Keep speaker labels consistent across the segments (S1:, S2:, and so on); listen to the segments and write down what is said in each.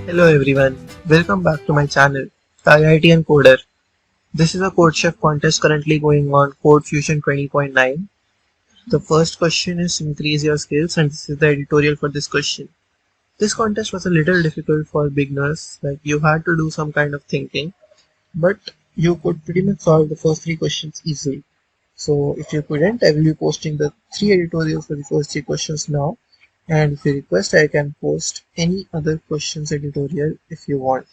S1: Hello everyone, welcome back to my channel, the IITian Coder. This is a CodeChef contest currently going on CodeFusion20.9. The first question is increase your skills, and this is the editorial for this question. This contest was a little difficult for beginners, like you had to do some kind of thinking, but you could pretty much solve the first three questions easily. So if you couldn't, I will be posting the three editorials for the first three questions now. And if you request, I can post any other questions editorial if you want.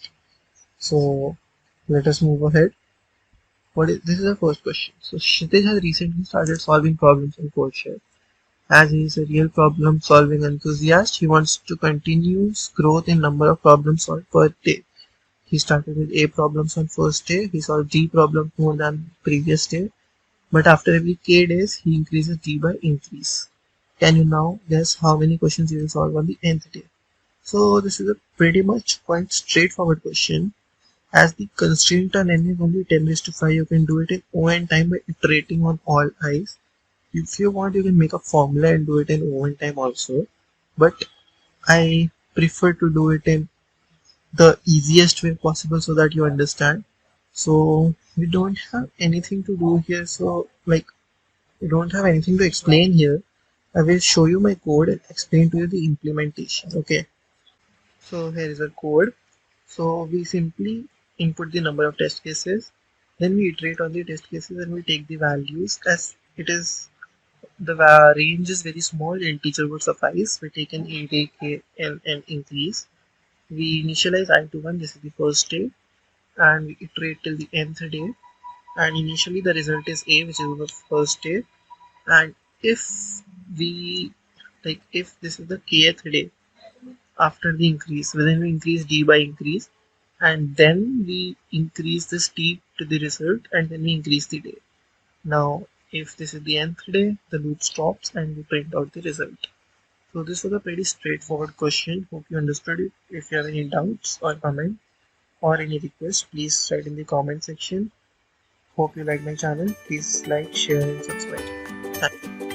S1: So let us move ahead. This is the first question. So Kshitij has recently started solving problems in CodeChef. As he is a real problem solving enthusiast, he wants to continue growth in number of problems solved per day. He started with A problems on first day, he solved D problems more than previous day, but after every K days, he increases D by increase. Can you now guess how many questions you will solve on the nth day? So this is a pretty much quite straightforward question. As the constraint on n is only 10⁵, you can do it in O(n) time by iterating on all i's. If you want, you can make a formula and do it in O(n) time also, but I prefer to do it in the easiest way possible so that you understand. So we don't have anything to do here, so like we don't have anything to explain here. I will show you my code and explain to you the implementation. Okay, so here is our code. So we simply input the number of test cases, then we iterate on the test cases and we take the values. As it is, the range is very small, integer would suffice. We take an int, k, and increase. We initialize I to 1, this is the first day, and we iterate till the nth day, and initially the result is A, which is the first day. And if we if this is the kth day after the increase, then we increase D by increase, and then we increase this T to the result, and then we increase the day. Now if this is the nth day, the loop stops and we print out the result. So this was a pretty straightforward question. Hope you understood it. If you have any doubts or comment or any requests, please write in the comment section. Hope you like my channel. Please like, share and subscribe. Thank you.